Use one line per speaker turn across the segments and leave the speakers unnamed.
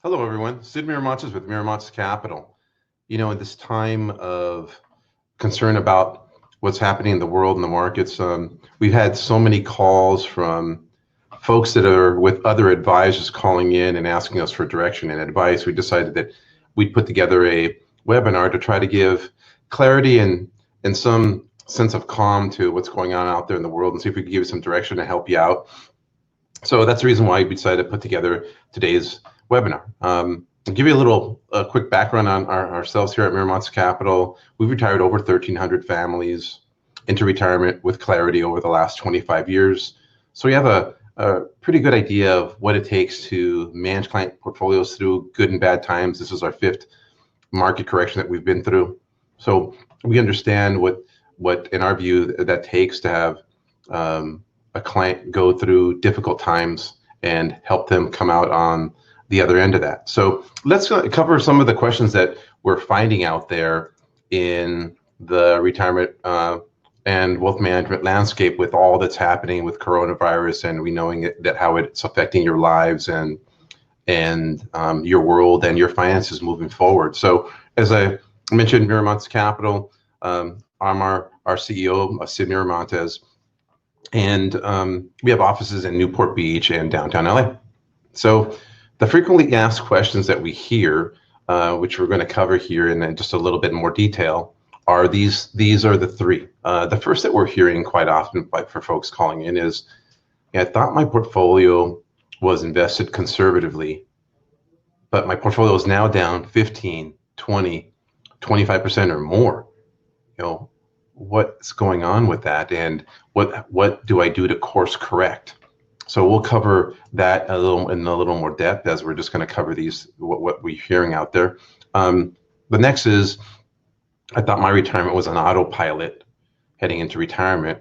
Hello, everyone. Sid Miramonte with Miramonte Capital. In this time of concern about what's happening in the world and the markets, we've had so many calls from folks that are with other advisors calling in and asking us for direction and advice. We decided that we'd put together a webinar to try to give clarity and some sense of calm to what's going on out there in the world and see if we could give you some direction to help you out. So that's the reason why we decided to put together today's webinar. I'll give you a quick background on ourselves here at Miramonte Capital. We've retired over 1,300 families into retirement with clarity over the last 25 years. So we have a pretty good idea of what it takes to manage client portfolios through good and bad times. This is our fifth market correction that we've been through. So we understand what in our view, that takes to have a client go through difficult times and help them come out on the other end of that. So let's cover some of the questions that we're finding out there in the retirement and wealth management landscape with all that's happening with coronavirus, and we knowing that how it's affecting your lives and your world and your finances moving forward. So as I mentioned, Miramonte Capital, I'm our CEO, Sid Miramonte, and we have offices in Newport Beach and downtown LA. So the frequently asked questions that we hear, which we're going to cover here in just a little bit more detail, are these are the three. The first that we're hearing quite often for folks calling in is, I thought my portfolio was invested conservatively, but my portfolio is now down 15, 20, 25% or more. What's going on with that, and what do I do to course correct? So we'll cover that in a little more depth as we're just going to cover what we're hearing out there. The next is, I thought my retirement was on autopilot heading into retirement.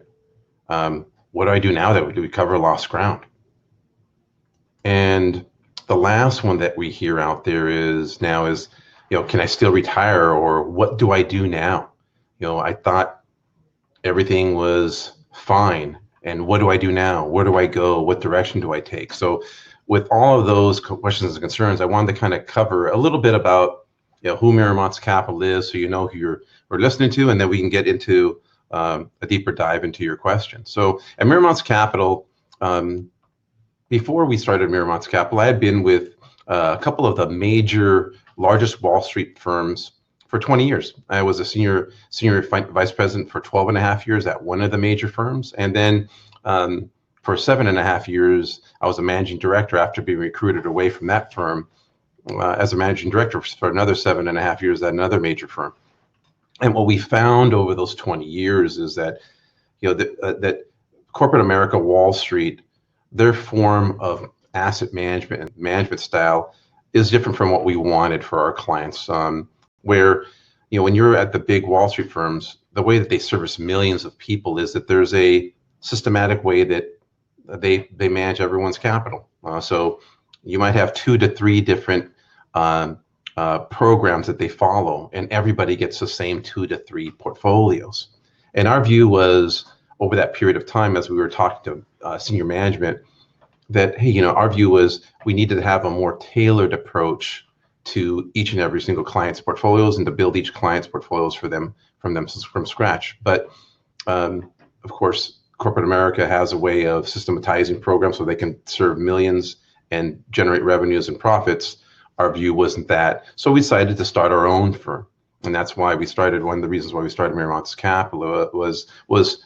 What do I do now that we cover lost ground? And the last one that we hear out there is, can I still retire, or what do I do now? I thought everything was fine, and what do I do now? Where do I go? What direction do I take? So with all of those questions and concerns, I wanted to kind of cover a little bit about who Miramonte Capital is, so you know who we're listening to, and then we can get into a deeper dive into your questions. So at Miramonte Capital, before we started Miramonte Capital, I had been with a couple of the largest Wall Street firms for 20 years. I was a senior vice president for 12 and a half years at one of the major firms. And then for 7.5 years, I was a managing director after being recruited away from that firm as a managing director for another 7.5 years at another major firm. And what we found over those 20 years is that, that corporate America, Wall Street, their form of asset management and management style is different from what we wanted for our clients. Where, when you're at the big Wall Street firms, the way that they service millions of people is that there's a systematic way that they manage everyone's capital. So you might have 2 to 3 different programs that they follow, and everybody gets the same 2 to 3 portfolios. And our view was, over that period of time, as we were talking to senior management, that, hey, our view was we needed to have a more tailored approach to each and every single client's portfolios, and to build each client's portfolios from scratch. But of course, corporate America has a way of systematizing programs so they can serve millions and generate revenues and profits. Our view wasn't that, so we decided to start our own firm, and that's why we started. One of the reasons why we started Miramonte Capital was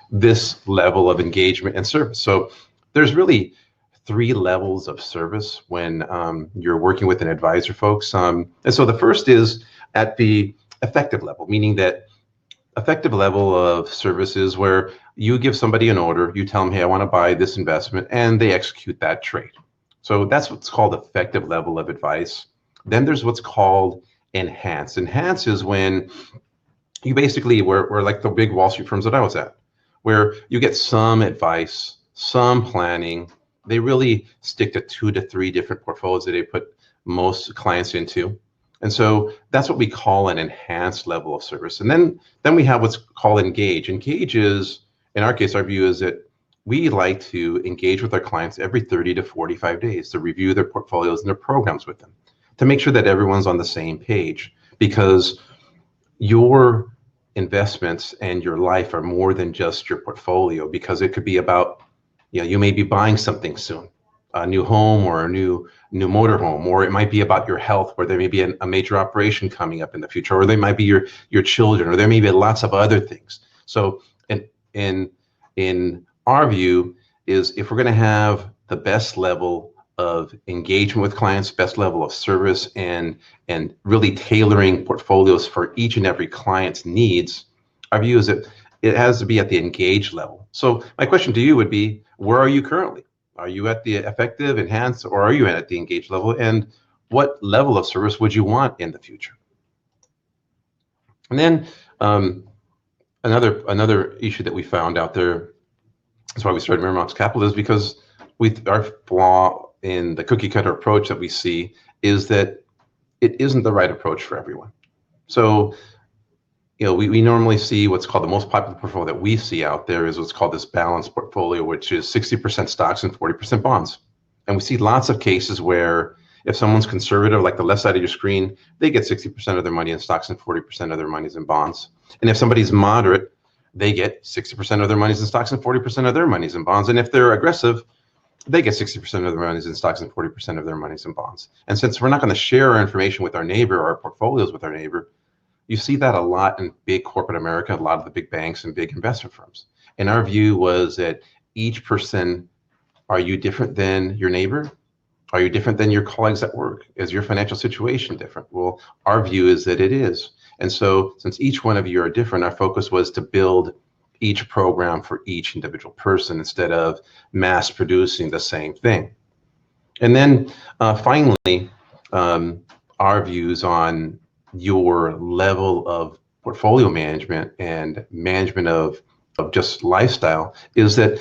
this level of engagement and service. So there's really 3 levels of service when you're working with an advisor, folks. And so the first is at the effective level, meaning that effective level of service is where you give somebody an order, you tell them, hey, I want to buy this investment, and they execute that trade. So that's what's called effective level of advice. Then there's what's called enhanced. Enhanced is when you basically, we're like the big Wall Street firms that I was at, where you get some advice, some planning. They really stick to 2 to 3 different portfolios that they put most clients into. And so that's what we call an enhanced level of service. And then we have what's called engage. Engage is, in our case, our view is that we like to engage with our clients every 30 to 45 days to review their portfolios and their programs with them, to make sure that everyone's on the same page, because your investments and your life are more than just your portfolio, because it could be about, you may be buying something soon, a new home or a new motorhome, or it might be about your health, where there may be a major operation coming up in the future, or they might be your children, or there may be lots of other things. So in our view is, if we're going to have the best level of engagement with clients, best level of service, and really tailoring portfolios for each and every client's needs, our view is that it has to be at the engaged level. So my question to you would be, where are you currently? Are you at the effective, enhanced, or are you at the engaged level? And what level of service would you want in the future? And then another issue that we found out there, that's why we started Miramont Capital, is because our flaw in the cookie cutter approach that we see is that it isn't the right approach for everyone. So, we normally see what's called the most popular portfolio that we see out there is what's called this balanced portfolio, which is 60% stocks and 40% bonds. And we see lots of cases where if someone's conservative, like the left side of your screen, they get 60% of their money in stocks and 40% of their money in bonds. And if somebody's moderate, they get 60% of their money in stocks and 40% of their money in bonds. And if they're aggressive, they get 60% of their money in stocks and 40% of their money in bonds. And since we're not going to share our information with our neighbor or our portfolios with our neighbor, you see that a lot in big corporate America, a lot of the big banks and big investment firms. And our view was that each person, are you different than your neighbor? Are you different than your colleagues at work? Is your financial situation different? Well, our view is that it is. And so since each one of you are different, our focus was to build each program for each individual person instead of mass producing the same thing. And then finally, our views on your level of portfolio management and management of just lifestyle is that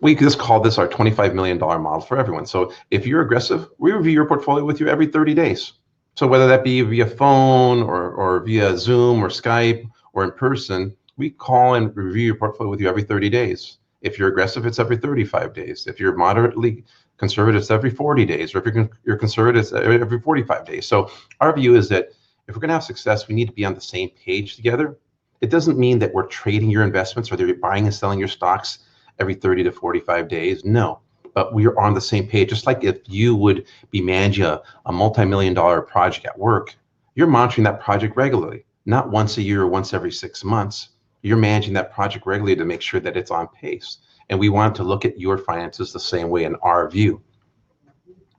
we just call this our $25 million model for everyone. So if you're aggressive, we review your portfolio with you every 30 days. So whether that be via phone or via Zoom or Skype or in person, we call and review your portfolio with you every 30 days. If you're aggressive, it's every 35 days. If you're moderately conservative, it's every 40 days. Or if you're conservative, it's every 45 days. So our view is that if we're going to have success, we need to be on the same page together. It doesn't mean that we're trading your investments or that you're buying and selling your stocks every 30 to 45 days. No, but we are on the same page. Just like if you would be managing a multi-million-dollar project at work, you're monitoring that project regularly, not once a year or once every 6 months. You're managing that project regularly to make sure that it's on pace. And we want to look at your finances the same way in our view.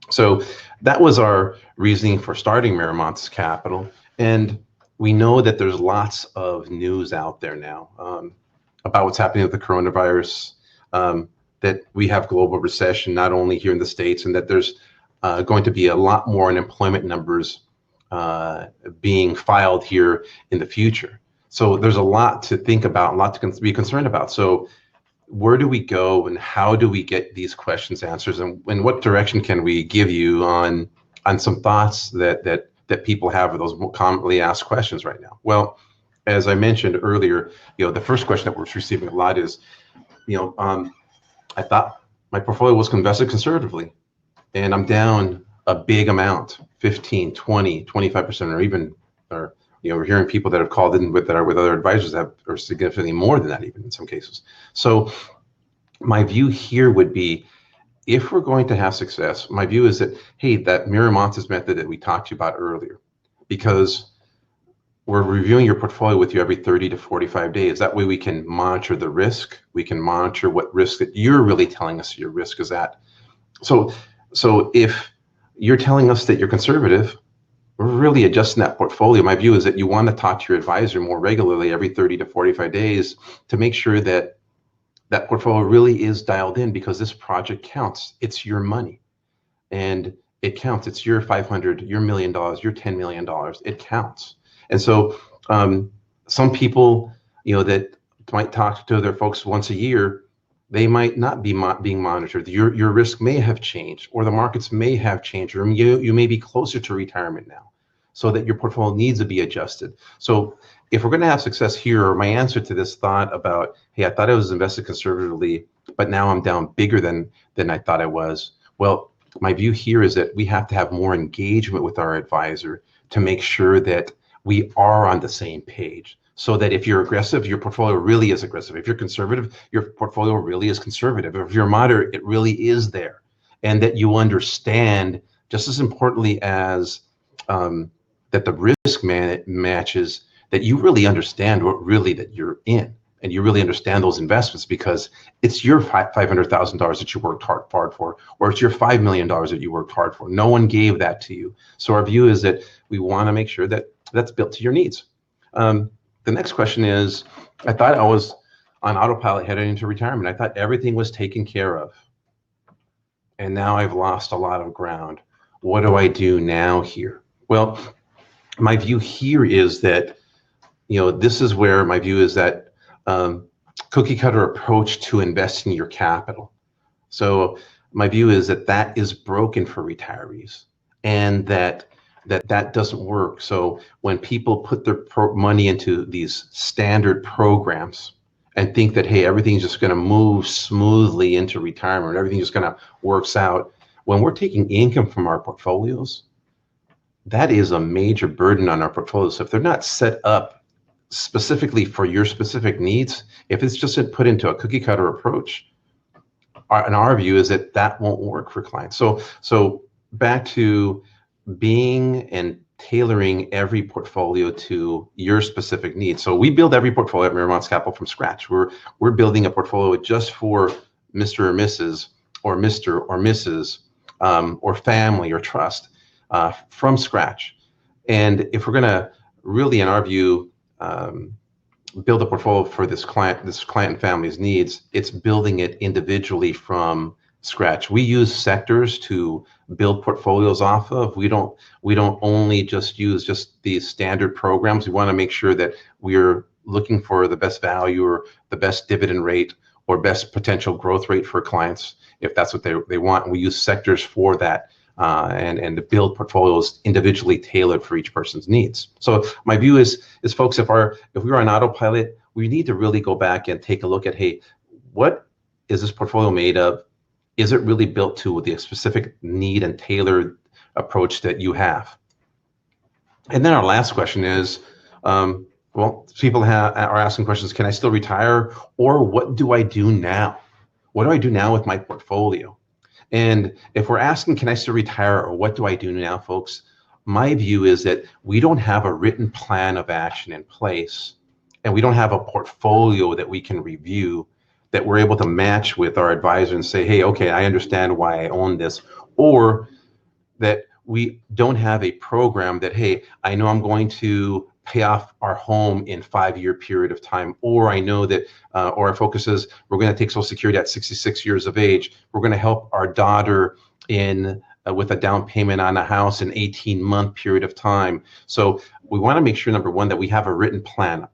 So that was our reasoning for starting Miramont Capital. And we know that there's lots of news out there now about what's happening with the coronavirus, that we have global recession, not only here in the States, and that there's going to be a lot more unemployment numbers being filed here in the future. So there's a lot to think about, a lot to be concerned about. So where do we go and how do we get these questions answered, and in what direction can we give you on some thoughts that people have, or those commonly asked questions right now? Well, as I mentioned earlier, the first question that we're receiving a lot is, I thought my portfolio was invested conservatively, and I'm down a big amount, 15, 20, 25%, or even, we're hearing people that have called in with other advisors that are significantly more than that, even in some cases. So my view here would be, if we're going to have success, my view is that, hey, that Miramonte method that we talked to you about earlier, because we're reviewing your portfolio with you every 30 to 45 days. That way we can monitor the risk. We can monitor what risk that you're really telling us your risk is at. So if you're telling us that you're conservative, we're really adjusting that portfolio. My view is that you want to talk to your advisor more regularly every 30 to 45 days to make sure that that portfolio really is dialed in, because this project counts. It's your money and it counts. It's your 500, your $1 million, your $10 million. It counts. And so some people, that might talk to their folks once a year, they might not be being monitored. Your risk may have changed, or the markets may have changed, or you may be closer to retirement now, so that your portfolio needs to be adjusted. So if we're going to have success here, or my answer to this thought about, hey, I thought I was invested conservatively, but now I'm down bigger than I thought I was. Well, my view here is that we have to have more engagement with our advisor to make sure that we are on the same page. So that if you're aggressive, your portfolio really is aggressive. If you're conservative, your portfolio really is conservative. If you're moderate, it really is there. And that you understand, just as importantly as that the risk matches, that you really understand what really that you're in. And you really understand those investments, because it's your $500,000 that you worked hard for, or it's your $5 million that you worked hard for. No one gave that to you. So our view is that we want to make sure that that's built to your needs. The next question is, I thought I was on autopilot heading into retirement. I thought everything was taken care of. And now I've lost a lot of ground. What do I do now here? Well, my view here is that, this is where my view is that cookie cutter approach to investing your capital. So my view is that that is broken for retirees, and that doesn't work. So when people put their money into these standard programs and think that, hey, everything's just going to move smoothly into retirement, everything just going to works out, when we're taking income from our portfolios, that is a major burden on our portfolios. So if they're not set up specifically for your specific needs, if it's just put into a cookie cutter approach, and our view is that that won't work for clients. So back to being and tailoring every portfolio to your specific needs. So we build every portfolio at Miramonte Capital from scratch. We're building a portfolio just for Mr. or Mrs. or Mr. or Mrs. Or family or trust from scratch. And if we're going to really, in our view, build a portfolio for this client and family's needs, it's building it individually from scratch. We use sectors to build portfolios off of. We don't only just use just these standard programs. We want to make sure that we're looking for the best value or the best dividend rate or best potential growth rate for clients, if that's what they want. We use sectors for that. And to build portfolios individually tailored for each person's needs. So my view is folks, if we're on autopilot, we need to really go back and take a look at, hey, what is this portfolio made of? Is it really built to the specific need and tailored approach that you have? And then our last question is, people are asking questions, can I still retire? Or what do I do now? What do I do now with my portfolio? And if we're asking, can I still retire, or what do I do now, folks? My view is that we don't have a written plan of action in place, and we don't have a portfolio that we can review that we're able to match with our advisor and say, hey, okay, I understand why I own this, or that we don't have a program that, hey, I know I'm going to pay off our home in 5-year period of time, or I know that, or our focus is we're going to take Social Security at 66 years of age. We're going to help our daughter with a down payment on a house in 18-month period of time. So we want to make sure, number one, that we have a written plan,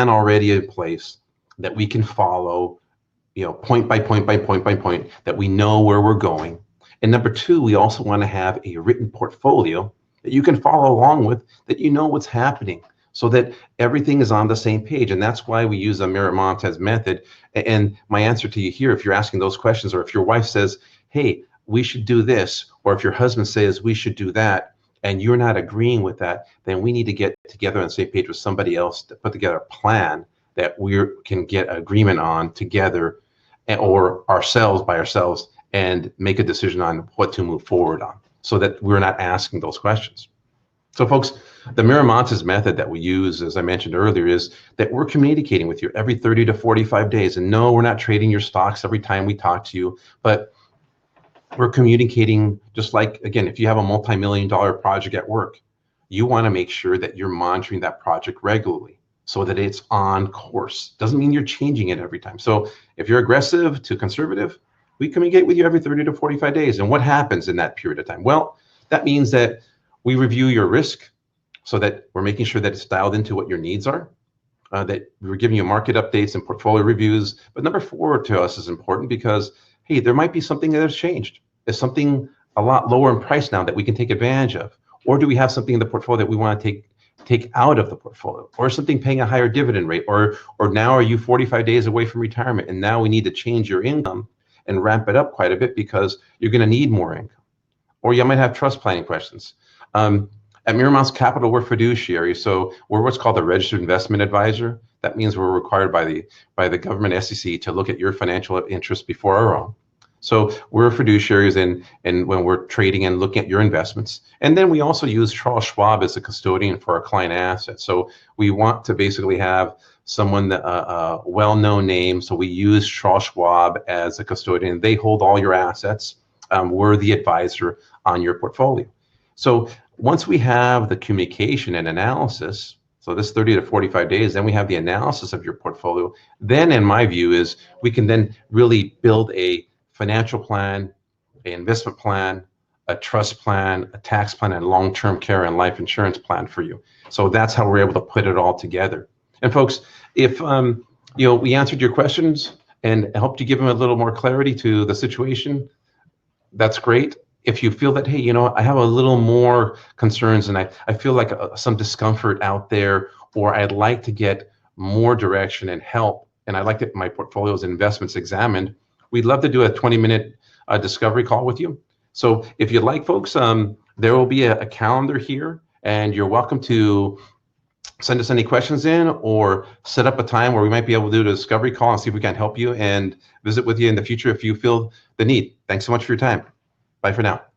already in place that we can follow, point by point, that we know where we're going. And number two, we also want to have a written portfolio that you can follow along with, that you know what's happening, so that everything is on the same page. And that's why we use a Miramonte method. And my answer to you here, if you're asking those questions, or if your wife says, hey, we should do this, or if your husband says we should do that, and you're not agreeing with that, then we need to get together on the same page with somebody else to put together a plan that we can get agreement on together, or ourselves by ourselves, and make a decision on what to move forward on, so that we're not asking those questions. So folks, the Miramonte method that we use, as I mentioned earlier, is that we're communicating with you every 30 to 45 days. And no, we're not trading your stocks every time we talk to you, but we're communicating just like, again, if you have a multi-million-dollar project at work, you want to make sure that you're monitoring that project regularly so that it's on course. Doesn't mean you're changing it every time. So if you're aggressive to conservative, we communicate with you every 30 to 45 days. And what happens in that period of time? Well, that means that we review your risk so that we're making sure that it's dialed into what your needs are, that we're giving you market updates and portfolio reviews. But number 4 to us is important because, hey, there might be something that has changed. There's something a lot lower in price now that we can take advantage of. Or do we have something in the portfolio that we want to take out of the portfolio, or something paying a higher dividend rate, or now are you 45 days away from retirement and now we need to change your income and ramp it up quite a bit because you're going to need more income. or you might have trust planning questions. At Miramont Capital, we're fiduciary, so we're what's called a registered investment advisor. That means we're required by the government SEC to look at your financial interests before our own. So we're fiduciaries and when we're trading and looking at your investments. And then we also use Charles Schwab as a custodian for our client assets. So we want to basically have someone that a well-known name. So we use Charles Schwab as a custodian. They hold all your assets. We're the advisor on your portfolio. So once we have the communication and analysis, so this 30 to 45 days, then we have the analysis of your portfolio. Then in my view is we can then really build a financial plan, an investment plan, a trust plan, a tax plan, and long-term care and life insurance plan for you. So that's how we're able to put it all together. And folks, if we answered your questions and helped you give them a little more clarity to the situation, that's great. If you feel that, hey, I have a little more concerns and I feel like some discomfort out there, or I'd like to get more direction and help, and I'd like to get my portfolios and investments examined, we'd love to do a 20-minute discovery call with you. So if you'd like, folks, there will be a calendar here, and you're welcome to send us any questions in or set up a time where we might be able to do a discovery call and see if we can help you and visit with you in the future if you feel the need. Thanks so much for your time. Bye for now.